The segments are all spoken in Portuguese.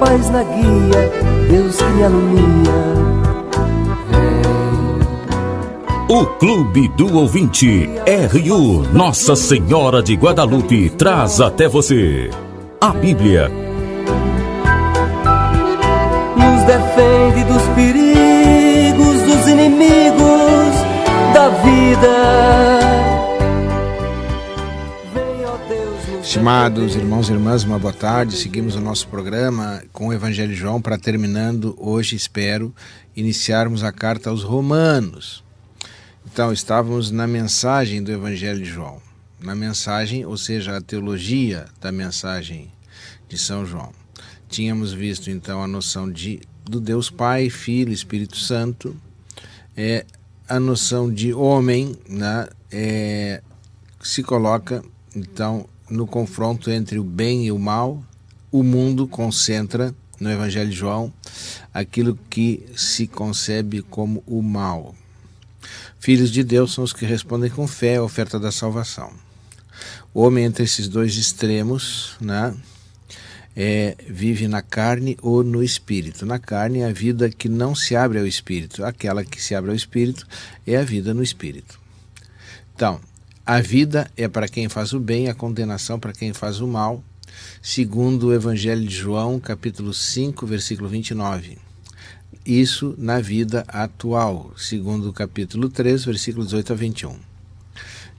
voz na guia, Deus que me alumia. O Clube do Ouvinte RU Nossa Senhora de Guadalupe traz até você a Bíblia. Nos defende dos perigos, dos inimigos da vida. Estimados irmãos e irmãs, uma boa tarde. Seguimos o nosso programa com o Evangelho de João para, terminando hoje, espero, iniciarmos a carta aos Romanos. Então, estávamos na mensagem do Evangelho de João. Na mensagem, ou seja, a teologia da mensagem de São João. Tínhamos visto, então, a noção do Deus Pai, Filho, Espírito Santo. A noção de homem, né, se coloca, então, no confronto entre o bem e o mal. O mundo concentra, no Evangelho de João, aquilo que se concebe como o mal. Filhos de Deus são os que respondem com fé à oferta da salvação. O homem, entre esses dois extremos, né, vive na carne ou no espírito. Na carne é a vida que não se abre ao espírito. Aquela que se abre ao espírito é a vida no espírito. Então, a vida é para quem faz o bem, a condenação para quem faz o mal, segundo o Evangelho de João, capítulo 5, versículo 29. Isso na vida atual, segundo o capítulo 3, versículos 18 a 21.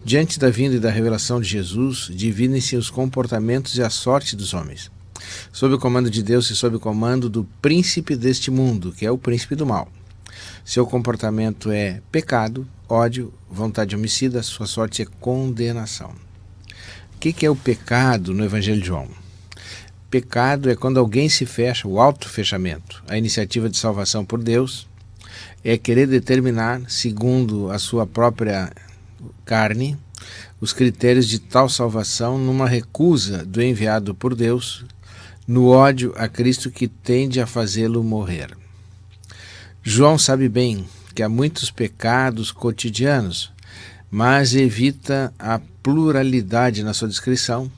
Diante da vinda e da revelação de Jesus, dividem-se os comportamentos e a sorte dos homens, sob o comando de Deus e sob o comando do príncipe deste mundo, que é o príncipe do mal. Seu comportamento é pecado, ódio, vontade homicida, sua sorte é condenação. O que é o pecado no Evangelho de João? Pecado é quando alguém se fecha, o autofechamento. A iniciativa de salvação por Deus é querer determinar, segundo a sua própria carne, os critérios de tal salvação numa recusa do enviado por Deus, no ódio a Cristo que tende a fazê-lo morrer. João sabe bem que há muitos pecados cotidianos, mas evita a pluralidade na sua descrição,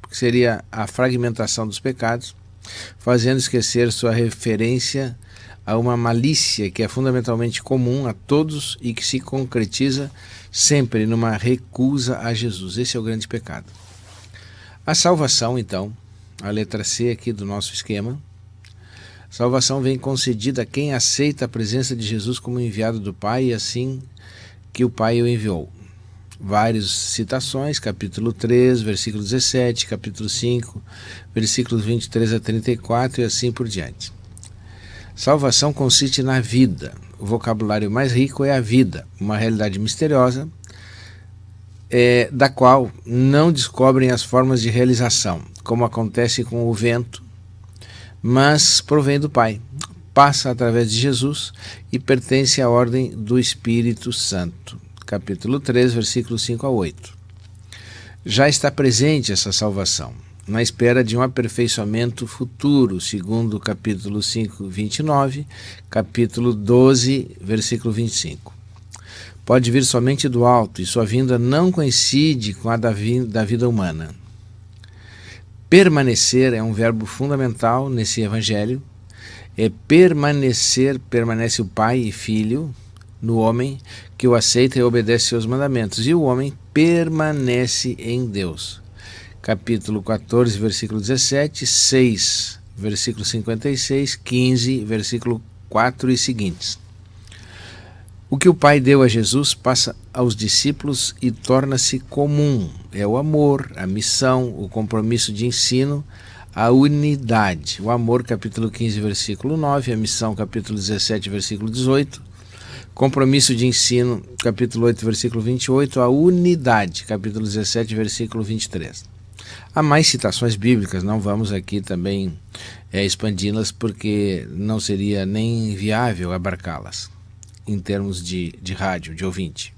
que seria a fragmentação dos pecados, fazendo esquecer sua referência a uma malícia que é fundamentalmente comum a todos e que se concretiza sempre numa recusa a Jesus. Esse é o grande pecado. A salvação, então, a letra C aqui do nosso esquema, salvação vem concedida a quem aceita a presença de Jesus como enviado do Pai e assim que o Pai o enviou. Várias citações, capítulo 3, versículo 17, capítulo 5, versículos 23 a 34 e assim por diante. Salvação consiste na vida. O vocabulário mais rico é a vida, uma realidade misteriosa, da qual não descobrem as formas de realização, como acontece com o vento, mas provém do Pai, passa através de Jesus e pertence à ordem do Espírito Santo. Capítulo 3, versículos 5 a 8. Já está presente essa salvação, na espera de um aperfeiçoamento futuro, segundo o capítulo 5, 29, capítulo 12, versículo 25. Pode vir somente do alto, e sua vinda não coincide com a da vida humana. Permanecer é um verbo fundamental nesse evangelho. Permanece o Pai e Filho no homem que o aceita e obedece seus mandamentos, e o homem permanece em Deus. Capítulo 14, versículo 17, 6, versículo 56, 15, versículo 4 e seguintes. O que o Pai deu a Jesus passa aos discípulos e torna-se comum. É o amor, a missão, o compromisso de ensino, a unidade. O amor, capítulo 15, versículo 9, a missão, capítulo 17, versículo 18, compromisso de ensino, capítulo 8, versículo 28, a unidade, capítulo 17, versículo 23. Há mais citações bíblicas, não vamos aqui também expandi-las, porque não seria nem viável abarcá-las em termos de rádio, de ouvinte.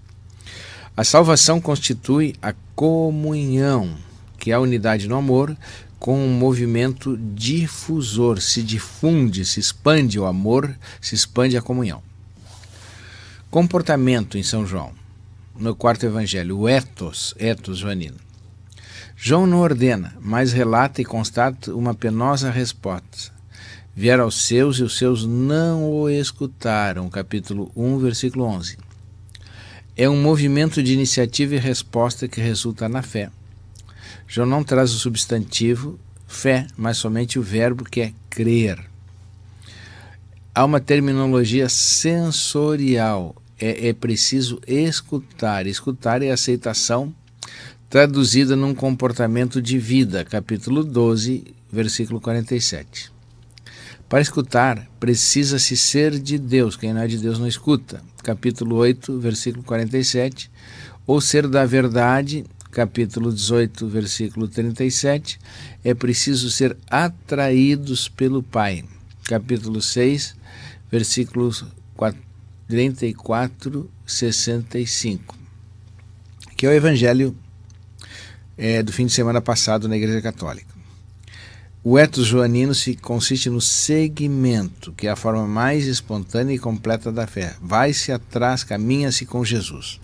A salvação constitui a comunhão, que é a unidade no amor, com um movimento difusor, se difunde, se expande o amor, se expande a comunhão. Comportamento em São João, no quarto evangelho, o ethos joanino. João não ordena, mas relata e constata uma penosa resposta. Vieram aos seus e os seus não o escutaram. Capítulo 1, versículo 11. É um movimento de iniciativa e resposta que resulta na fé. João não traz o substantivo fé, mas somente o verbo que é crer. Há uma terminologia sensorial. É preciso escutar. Escutar é aceitação traduzida num comportamento de vida. Capítulo 12, versículo 47. Para escutar, precisa-se ser de Deus. Quem não é de Deus não escuta. Capítulo 8, versículo 47. Ou ser da verdade. Capítulo 18, versículo 37. É preciso ser atraídos pelo Pai. Capítulo 6, versículos 34, 65. Que é o evangelho do fim de semana passado na Igreja Católica. O etos joanino consiste no seguimento, que é a forma mais espontânea e completa da fé. Vai-se atrás, caminha-se com Jesus.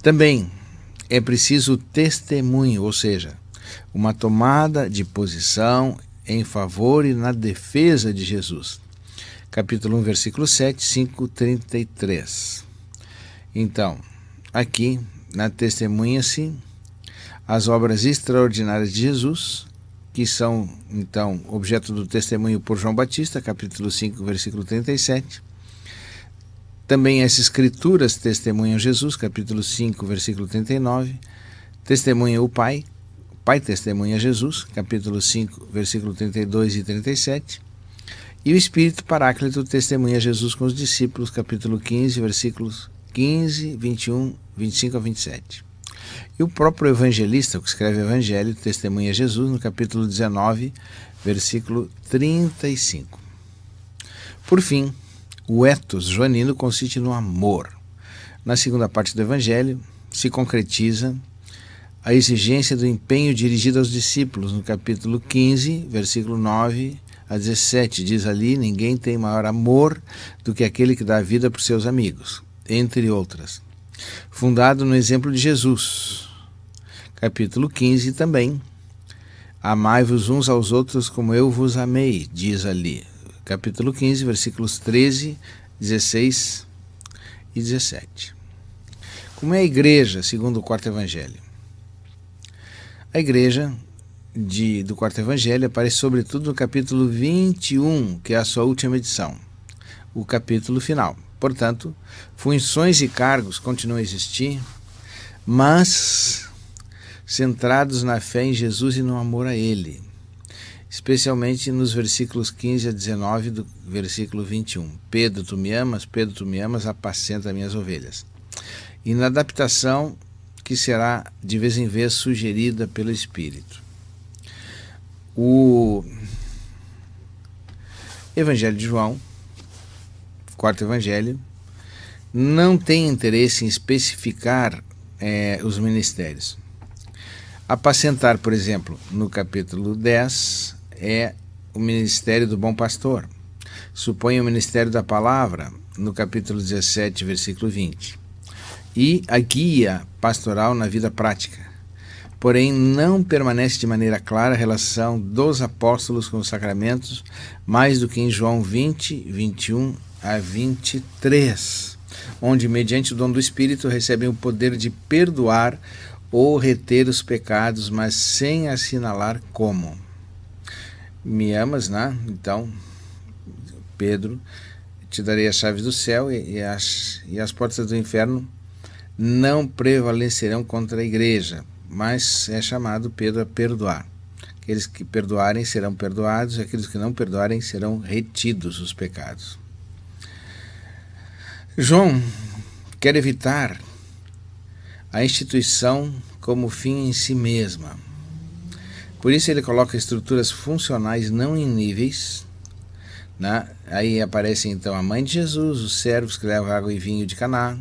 Também é preciso o testemunho, ou seja, uma tomada de posição em favor e na defesa de Jesus. Capítulo 1, versículo 7, 5:33. Então, aqui, na testemunha-se as obras extraordinárias de Jesus, que são, então, objeto do testemunho por João Batista, capítulo 5, versículo 37. Também as Escrituras testemunham Jesus, capítulo 5, versículo 39. Testemunha o Pai testemunha Jesus, capítulo 5, versículo 32 e 37. E o Espírito Paráclito testemunha Jesus com os discípulos, capítulo 15, versículos 15, 21, 25 a 27. E o próprio evangelista, que escreve o Evangelho, testemunha Jesus no capítulo 19, versículo 35. Por fim, o etos joanino consiste no amor. Na segunda parte do Evangelho, se concretiza a exigência do empenho dirigido aos discípulos. No capítulo 15, versículo 9 a 17, diz ali: ninguém tem maior amor do que aquele que dá a vida por seus amigos, entre outras. Fundado no exemplo de Jesus. Capítulo 15 também: amai-vos uns aos outros como eu vos amei, diz ali. Capítulo 15, versículos 13, 16 e 17. Como é a igreja, segundo o quarto evangelho? A igreja do quarto evangelho aparece sobretudo no capítulo 21, que é a sua última edição, o capítulo final. Portanto, funções e cargos continuam a existir, mas centrados na fé em Jesus e no amor a Ele, especialmente nos versículos 15 a 19 do versículo 21. Pedro, tu me amas, apacenta minhas ovelhas. E na adaptação que será de vez em vez sugerida pelo Espírito. O Evangelho de João, quarto evangelho, não tem interesse em especificar os ministérios. Apacentar, por exemplo, no capítulo 10, é o ministério do bom pastor. Supõe o ministério da palavra, no capítulo 17, versículo 20. E a guia pastoral na vida prática. Porém, não permanece de maneira clara a relação dos apóstolos com os sacramentos, mais do que em João 20, 21 a 23, onde, mediante o dom do Espírito, recebem o poder de perdoar ou reter os pecados, mas sem assinalar como. Me amas, né? Então, Pedro, te darei as chaves do céu e as portas do inferno não prevalecerão contra a igreja, mas é chamado Pedro a perdoar. Aqueles que perdoarem serão perdoados, e aqueles que não perdoarem serão retidos os pecados. João quer evitar a instituição como fim em si mesma. Por isso ele coloca estruturas funcionais não em níveis, né? Aí aparece então a mãe de Jesus, os servos que levam água e vinho de Caná,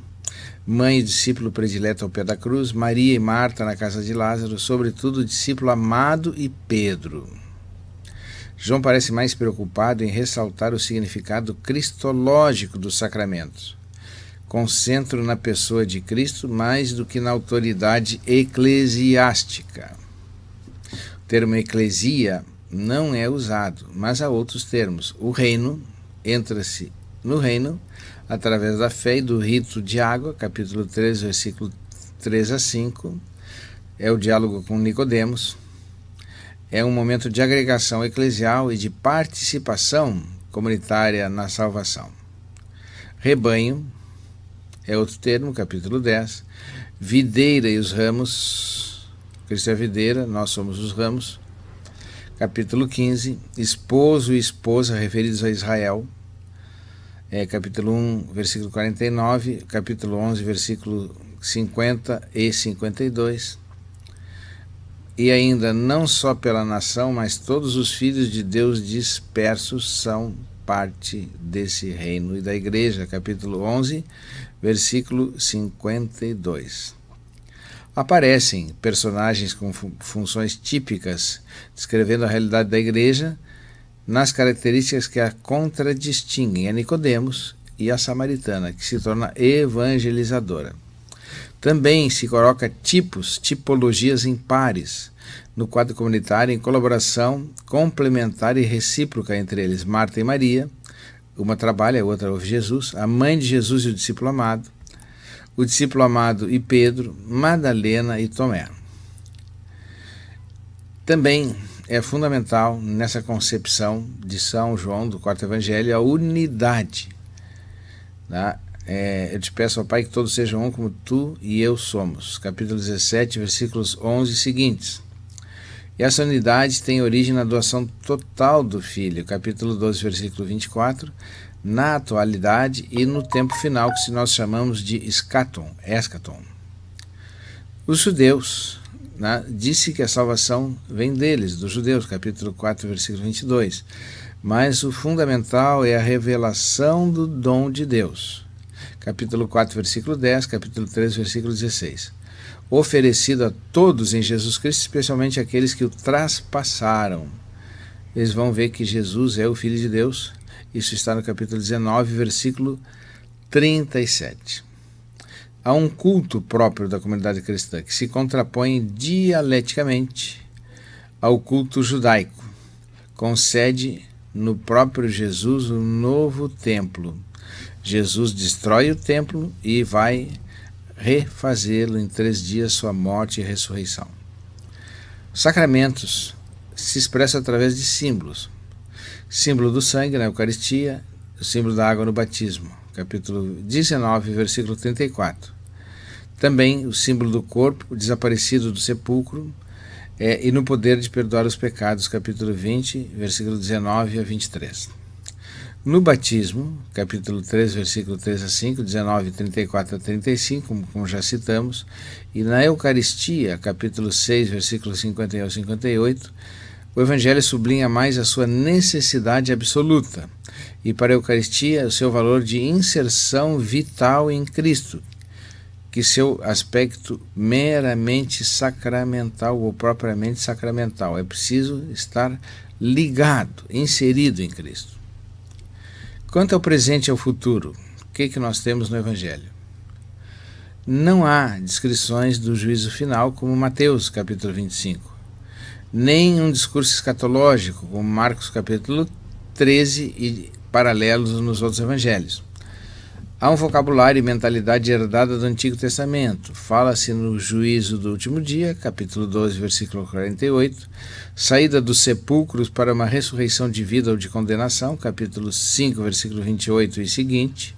mãe e discípulo predileto ao pé da cruz, Maria e Marta na casa de Lázaro, sobretudo o discípulo amado e Pedro. João parece mais preocupado em ressaltar o significado cristológico dos sacramentos. Concentro na pessoa de Cristo mais do que na autoridade eclesiástica. O termo eclesia não é usado, mas há outros termos. O reino, entra-se no reino através da fé e do rito de água, capítulo 3, versículo 3 a 5, é o diálogo com Nicodemos, é um momento de agregação eclesial e de participação comunitária na salvação. Rebanho é outro termo, capítulo 10, videira e os ramos, Cristo é a videira, nós somos os ramos, capítulo 15, esposo e esposa referidos a Israel, capítulo 1, versículo 49, capítulo 11, versículo 50 e 52, e ainda não só pela nação, mas todos os filhos de Deus dispersos são parte desse reino e da igreja, capítulo 11, versículo 52. Aparecem personagens com funções típicas, descrevendo a realidade da igreja, nas características que a contradistinguem, a Nicodemos e a samaritana, que se torna evangelizadora. Também se coloca tipologias impares no quadro comunitário, em colaboração complementar e recíproca entre eles. Marta e Maria, uma trabalha, a outra ouve Jesus, a mãe de Jesus e o discípulo amado e Pedro, Madalena e Tomé. Também é fundamental nessa concepção de São João, do quarto evangelho, a unidade. Tá? Eu te peço, ó Pai, que todos sejam um como tu e eu somos. Capítulo 17, versículos 11 seguintes. E essa unidade tem origem na doação total do Filho. Capítulo 12, versículo 24. Na atualidade e no tempo final, que nós chamamos de eschaton. Os judeus, disse que a salvação vem deles, dos judeus, capítulo 4, versículo 22. Mas o fundamental é a revelação do dom de Deus. Capítulo 4, versículo 10, capítulo 3, versículo 16. Oferecido a todos em Jesus Cristo, especialmente aqueles que o traspassaram. Eles vão ver que Jesus é o Filho de Deus. Isso está no capítulo 19, versículo 37. Há um culto próprio da comunidade cristã que se contrapõe dialeticamente ao culto judaico. Concede no próprio Jesus um novo templo. Jesus destrói o templo e vai refazê-lo em 3 dias, sua morte e ressurreição. Os sacramentos se expressam através de símbolos. Símbolo do sangue na Eucaristia, o símbolo da água no batismo, capítulo 19, versículo 34. Também o símbolo do corpo desaparecido do sepulcro e no poder de perdoar os pecados, capítulo 20, versículo 19 a 23. No batismo, capítulo 3, versículo 3 a 5, 19, 34 a 35, como já citamos, e na Eucaristia, capítulo 6, versículos 51 a 58, o Evangelho sublinha mais a sua necessidade absoluta e para a Eucaristia o seu valor de inserção vital em Cristo, que seu aspecto meramente sacramental ou propriamente sacramental. É preciso estar ligado, inserido em Cristo. Quanto ao presente e ao futuro, o que nós temos no Evangelho? Não há descrições do juízo final como Mateus, capítulo 25, nem um discurso escatológico como Marcos, capítulo 13 e paralelos nos outros evangelhos. Há um vocabulário e mentalidade herdada do Antigo Testamento. Fala-se no juízo do último dia, capítulo 12, versículo 48, saída dos sepulcros para uma ressurreição de vida ou de condenação, capítulo 5, versículo 28 e seguinte,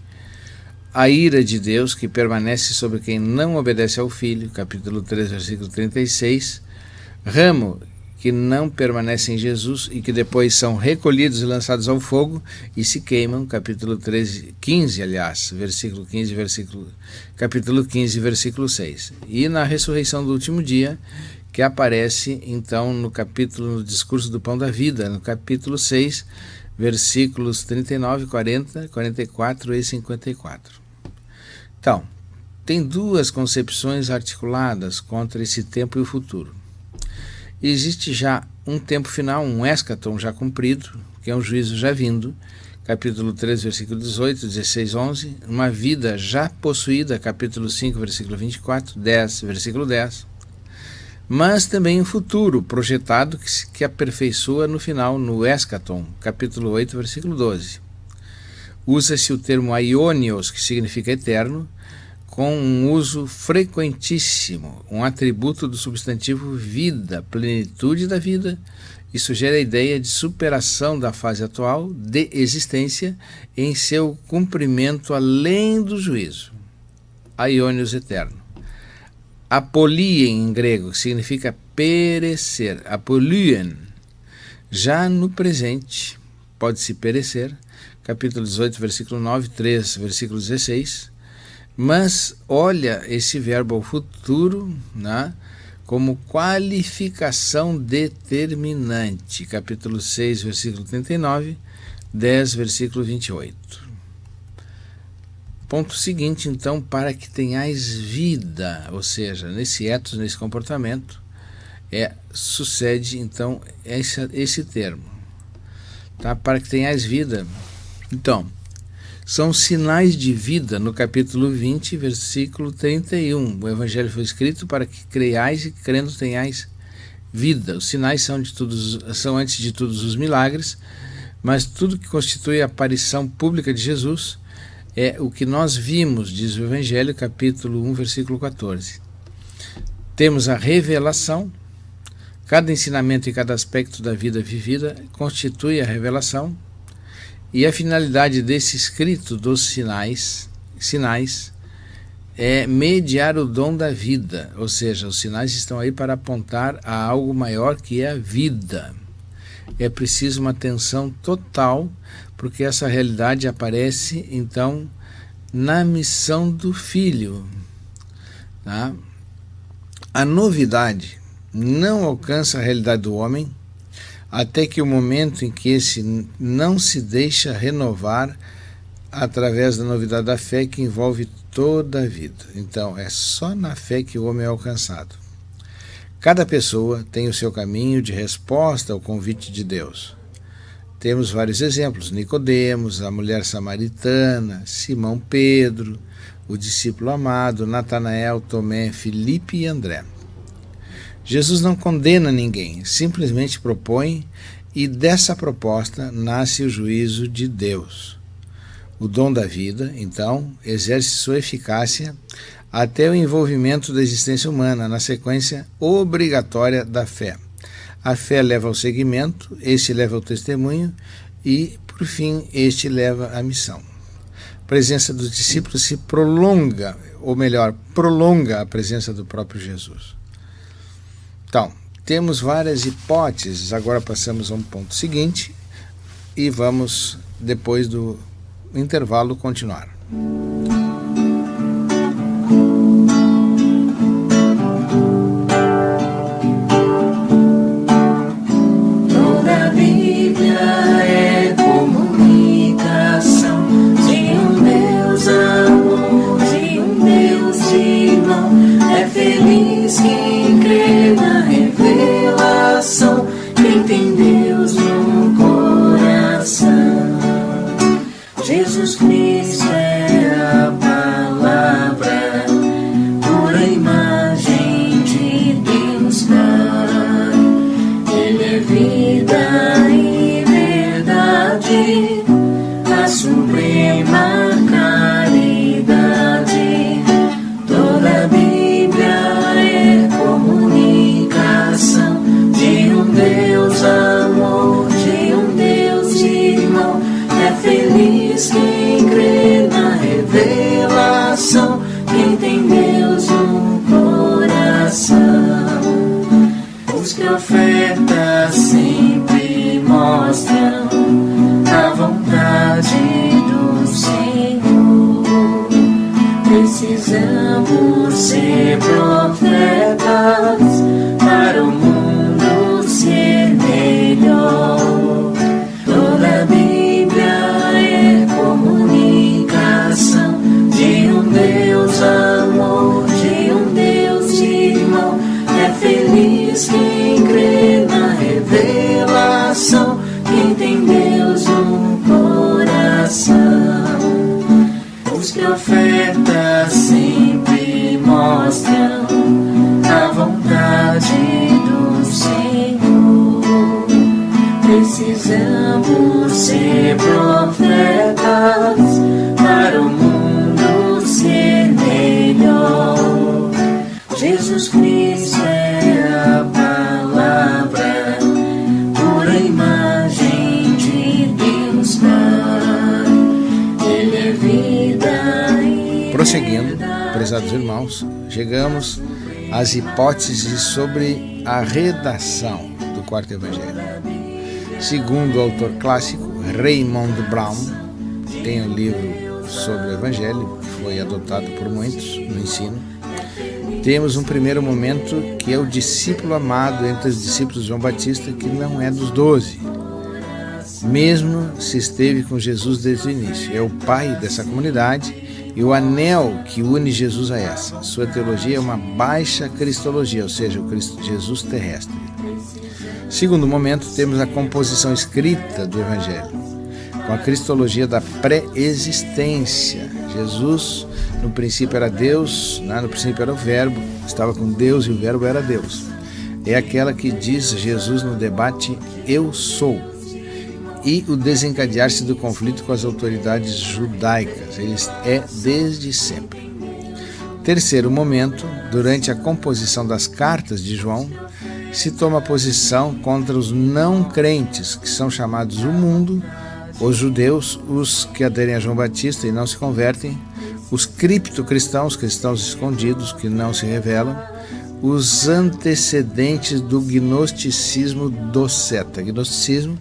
a ira de Deus que permanece sobre quem não obedece ao Filho, capítulo 3, versículo 36, ramo que não permanecem em Jesus e que depois são recolhidos e lançados ao fogo e se queimam, capítulo 15, versículo 15, capítulo 15, versículo 6. E na ressurreição do último dia, que aparece então no discurso do pão da vida, no capítulo 6, versículos 39, 40, 44 e 54. Então, tem 2 concepções articuladas contra esse tempo e o futuro. Existe já um tempo final, um eschaton já cumprido, que é um juízo já vindo, capítulo 3, versículo 18, 16, 11, uma vida já possuída, capítulo 5, versículo 24, 10, versículo 10. mas também um futuro projetado que aperfeiçoa no final, no Eschaton, capítulo 8, versículo 12. Usa-se o termo aionios, que significa eterno, com um uso frequentíssimo, um atributo do substantivo vida, plenitude da vida, e sugere a ideia de superação da fase atual de existência em seu cumprimento além do juízo. Aionios eterno. Apolien em grego, que significa perecer, apolien. Já no presente, pode-se perecer, capítulo 18, versículo 9, 3, versículo 16, mas olha esse verbo ao futuro, né, como qualificação determinante, capítulo 6, versículo 39, 10, versículo 28. Ponto seguinte, então, para que tenhais vida, ou seja, nesse ethos, nesse comportamento, sucede, então, esse termo. Tá? Para que tenhais vida. Então, são sinais de vida no capítulo 20, versículo 31. O Evangelho foi escrito para que creiais e crendo tenhais vida. Os sinais são antes de tudo os milagres, mas tudo que constitui a aparição pública de Jesus é o que nós vimos, diz o Evangelho, capítulo 1, versículo 14. Temos a revelação, cada ensinamento e cada aspecto da vida vivida constitui a revelação, e a finalidade desse escrito dos sinais é mediar o dom da vida, ou seja, os sinais estão aí para apontar a algo maior que é a vida. É preciso uma atenção total, porque essa realidade aparece, então, na missão do Filho. Tá? A novidade não alcança a realidade do homem até que o momento em que esse não se deixa renovar através da novidade da fé que envolve toda a vida. Então, é só na fé que o homem é alcançado. Cada pessoa tem o seu caminho de resposta ao convite de Deus. Temos vários exemplos: Nicodemos, a mulher samaritana, Simão Pedro, o discípulo amado, Natanael, Tomé, Filipe e André. Jesus não condena ninguém, simplesmente propõe, e dessa proposta nasce o juízo de Deus. O dom da vida, então, exerce sua eficácia até o envolvimento da existência humana, na sequência obrigatória da fé. A fé leva ao seguimento, este leva ao testemunho e, por fim, este leva à missão. A presença dos discípulos se prolonga, ou melhor, prolonga a presença do próprio Jesus. Então, temos várias hipóteses, agora passamos a um ponto seguinte e vamos, depois do intervalo, continuar. Jesus Cristo é a palavra, pura imagem de Deus Pai. Ele é vida e verdade, a suprema caridade. Toda a Bíblia é comunicação de um Deus amor, de um Deus irmão. É feliz quem crê na revelação, quem tem Deus no coração. Os profetas sempre mostram a vontade do Senhor. Precisamos ser profetas para o mundo ser melhor. Toda a de um Deus amor, de um Deus irmão. É feliz quem crê na revelação, quem tem Deus no coração. Os profetas sempre mostram a vontade Jesus Cristo é a palavra, pura imagem de Deus Pai. Ele é vida e Prosseguindo, prezados irmãos, chegamos às hipóteses sobre a redação do quarto evangelho. Segundo o autor clássico, Raymond Brown, tem um livro sobre o evangelho, que foi adotado por muitos no ensino. Temos um primeiro momento que é o discípulo amado entre os discípulos de João Batista, que não é dos 12, mesmo se esteve com Jesus desde o início. É o pai dessa comunidade e o anel que une Jesus a essa. Sua teologia é uma baixa cristologia, ou seja, o Jesus terrestre. Segundo momento, temos a composição escrita do evangelho, com a cristologia da pré-existência. Jesus, no princípio era Deus, no princípio era o Verbo, estava com Deus e o Verbo era Deus. É aquela que diz Jesus no debate, eu sou. E o desencadear-se do conflito com as autoridades judaicas. Ele é desde sempre. Terceiro momento, durante a composição das cartas de João, se toma posição contra os não crentes, que são chamados o mundo, os judeus, os que aderem a João Batista e não se convertem, os criptocristãos, cristãos escondidos que não se revelam, os antecedentes do gnosticismo doceta. Gnosticismo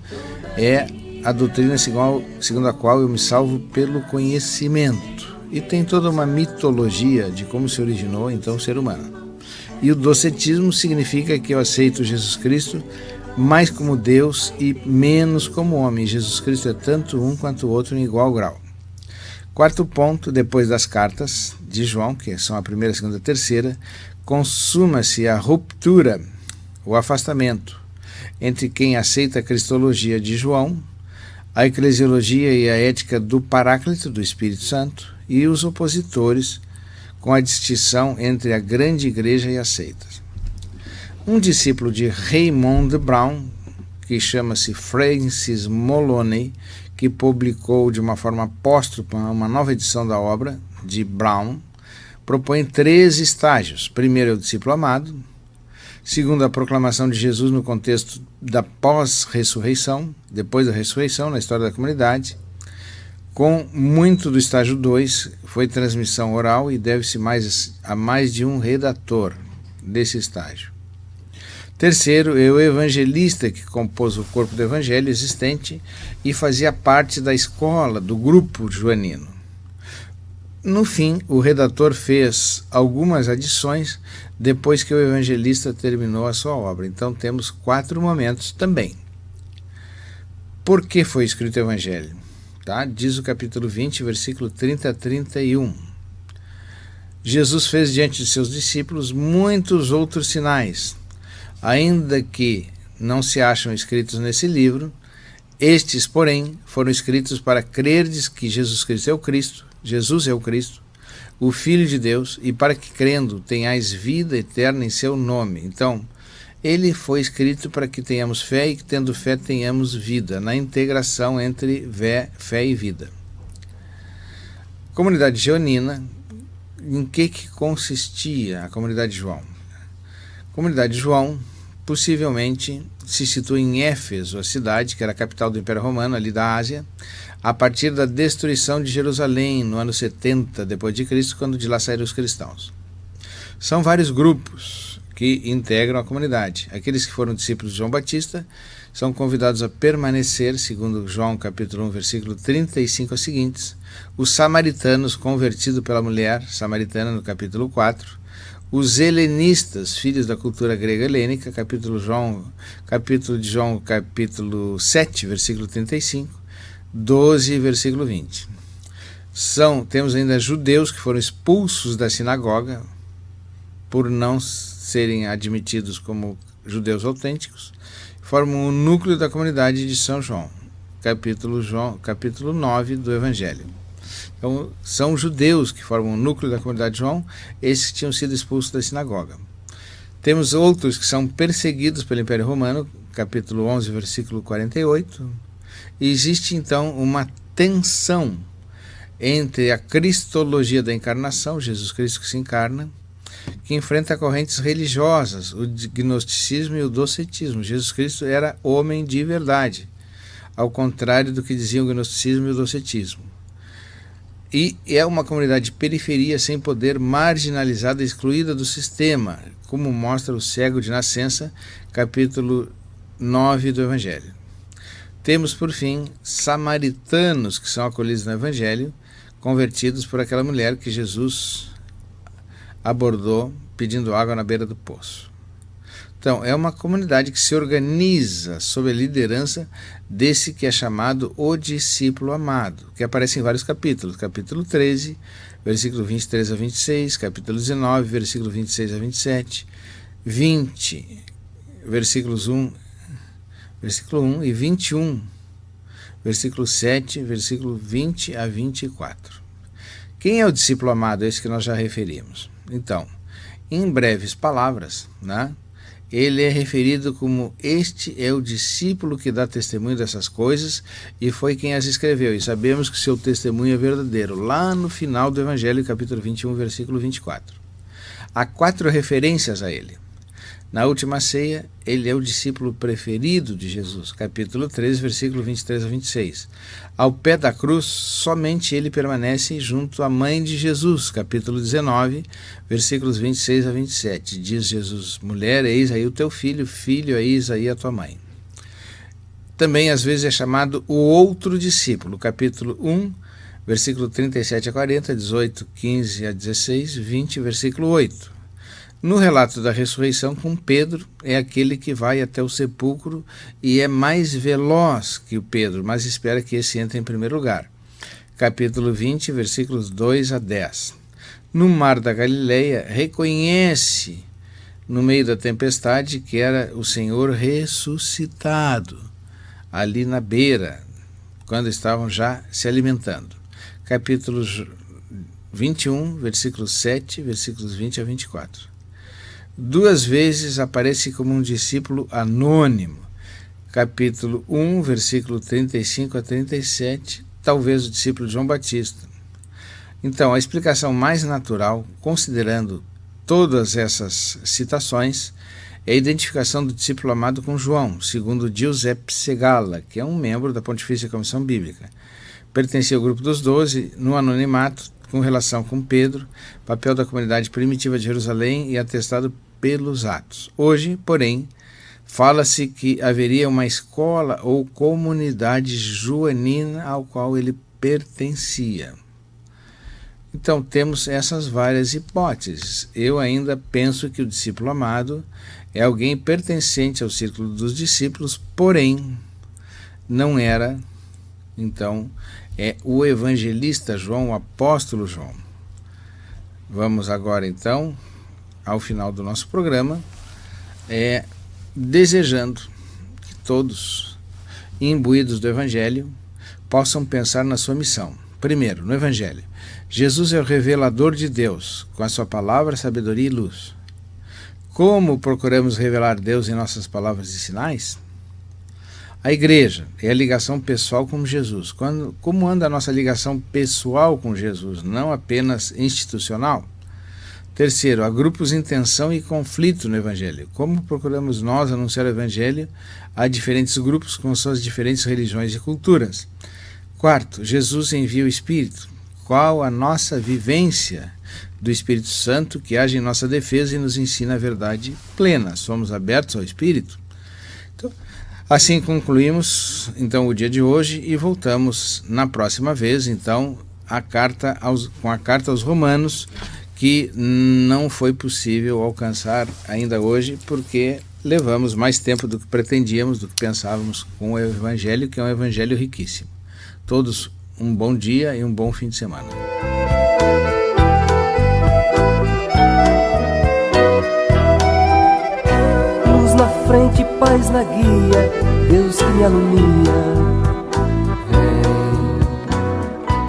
é a doutrina segundo a qual eu me salvo pelo conhecimento. E tem toda uma mitologia de como se originou então o ser humano. E o docetismo significa que eu aceito Jesus Cristo mais como Deus e menos como homem. Jesus Cristo é tanto um quanto o outro em igual grau. Quarto ponto, depois das cartas de João, que são a primeira, a segunda e a terceira, consuma-se a ruptura, o afastamento entre quem aceita a cristologia de João, a eclesiologia e a ética do Paráclito, do Espírito Santo, e os opositores, com a distinção entre a grande igreja e as seitas. Um discípulo de Raymond Brown, que chama-se Francis Moloney, que publicou de uma forma póstuma uma nova edição da obra de Brown, propõe 3 estágios. Primeiro é o discípulo amado. Segundo, a proclamação de Jesus no contexto da pós-ressurreição, depois da ressurreição, na história da comunidade. Com muito do estágio 2, foi transmissão oral e deve-se a mais de um redator desse estágio. Terceiro, é o evangelista que compôs o corpo do evangelho existente e fazia parte da escola, do grupo joanino. No fim, o redator fez algumas adições depois que o evangelista terminou a sua obra. Então temos 4 momentos também. Por que foi escrito o evangelho? Diz o capítulo 20, versículo 30 a 31. Jesus fez diante de seus discípulos muitos outros sinais, ainda que não se acham escritos nesse livro. Estes, porém, foram escritos para crerdes que Jesus Cristo é o Cristo, Jesus é o Cristo, o Filho de Deus, e para que, crendo, tenhais vida eterna em seu nome. Então, ele foi escrito para que tenhamos fé e que, tendo fé, tenhamos vida, na integração entre fé e vida. Comunidade joanina, em que consistia a comunidade de João? A comunidade de João possivelmente se situa em Éfeso, a cidade que era a capital do Império Romano, ali da Ásia, a partir da destruição de Jerusalém no ano 70 d.C., quando de lá saíram os cristãos. São vários grupos que integram a comunidade. Aqueles que foram discípulos de João Batista são convidados a permanecer, segundo João capítulo 1, versículo 35 a seguintes, os samaritanos convertidos pela mulher samaritana no capítulo 4, os helenistas, filhos da cultura grega helênica, capítulo de João, capítulo 7, versículo 35, 12, versículo 20. Temos ainda judeus que foram expulsos da sinagoga por não serem admitidos como judeus autênticos, formam o núcleo da comunidade de São João, capítulo 9 do Evangelho. Então, são judeus que formam o núcleo da comunidade de João, esses que tinham sido expulsos da sinagoga. Temos outros que são perseguidos pelo Império Romano, capítulo 11, versículo 48. E existe, então, uma tensão entre a cristologia da encarnação, Jesus Cristo que se encarna, que enfrenta correntes religiosas, o gnosticismo e o docetismo. Jesus Cristo era homem de verdade, ao contrário do que diziam o gnosticismo e o docetismo. E é uma comunidade de periferia sem poder, marginalizada, excluída do sistema, como mostra o cego de nascença, capítulo 9 do Evangelho. Temos, por fim, samaritanos que são acolhidos no Evangelho, convertidos por aquela mulher que Jesus abordou pedindo água na beira do poço. Então, é uma comunidade que se organiza sob a liderança desse que é chamado o discípulo amado, que aparece em vários capítulos. Capítulo 13, versículo 23 a 26, capítulo 19, versículo 26 a 27, 20, versículo 1 e 21, versículo 7, versículo 20 a 24. Quem é o discípulo amado? Esse que nós já referimos. Então, em breves palavras, ele é referido como este é o discípulo que dá testemunho dessas coisas e foi quem as escreveu. E sabemos que seu testemunho é verdadeiro. Lá no final do Evangelho, capítulo 21, versículo 24. Há 4 referências a ele. Na última ceia, ele é o discípulo preferido de Jesus, capítulo 13, versículo 23 a 26. Ao pé da cruz, somente ele permanece junto à mãe de Jesus, capítulo 19, versículos 26 a 27. Diz Jesus: mulher, eis aí o teu filho, filho, eis aí a tua mãe. Também às vezes é chamado o outro discípulo, capítulo 1, versículo 37 a 40, 18, 15 a 16, 20, versículo 8. No relato da ressurreição, com Pedro, é aquele que vai até o sepulcro e é mais veloz que o Pedro, mas espera que esse entre em primeiro lugar. Capítulo 20, versículos 2 a 10. No mar da Galileia, reconhece, no meio da tempestade, que era o Senhor ressuscitado, ali na beira, quando estavam já se alimentando. Capítulo 21, versículos 7, versículos 20 a 24. 2 vezes aparece como um discípulo anônimo. Capítulo 1, versículo 35 a 37, talvez o discípulo João Batista. Então, a explicação mais natural, considerando todas essas citações, é a identificação do discípulo amado com João, segundo Giuseppe Segala, que é um membro da Pontifícia Comissão Bíblica. Pertencia ao grupo dos 12, no anonimato, com relação com Pedro, papel da comunidade primitiva de Jerusalém e atestado pelos Atos. Hoje, porém, fala-se que haveria uma escola ou comunidade joanina ao qual ele pertencia. Então, temos essas várias hipóteses. Eu ainda penso que o discípulo amado é alguém pertencente ao círculo dos discípulos, porém, não era, então, é o evangelista João, o apóstolo João. Vamos agora, então, ao final do nosso programa, desejando que todos, imbuídos do Evangelho, possam pensar na sua missão. Primeiro, no Evangelho, Jesus é o revelador de Deus, com a sua palavra, sabedoria e luz. Como procuramos revelar Deus em nossas palavras e sinais? A igreja é a ligação pessoal com Jesus. Como anda a nossa ligação pessoal com Jesus, não apenas institucional? Terceiro, há grupos em tensão e conflito no Evangelho. Como procuramos nós anunciar o Evangelho a diferentes grupos com suas diferentes religiões e culturas? Quarto, Jesus envia o Espírito. Qual a nossa vivência do Espírito Santo que age em nossa defesa e nos ensina a verdade plena? Somos abertos ao Espírito? Então, assim concluímos então o dia de hoje e voltamos na próxima vez, então, com a carta aos Romanos, que não foi possível alcançar ainda hoje, porque levamos mais tempo do que pretendíamos, do que pensávamos com o Evangelho, que é um Evangelho riquíssimo. Todos um bom dia e um bom fim de semana. Luz na frente, paz na guia, Deus que me alumia.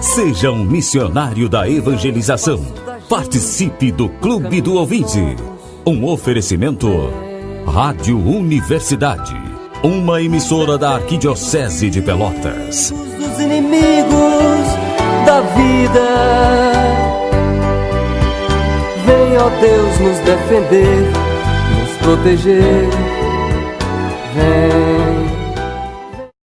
Seja um missionário da evangelização. Participe do Clube do Ouvinte. Um oferecimento Rádio Universidade, uma emissora da Arquidiocese de Pelotas. Dos inimigos da vida, vem, ó ó Deus, nos defender, nos proteger. Vem.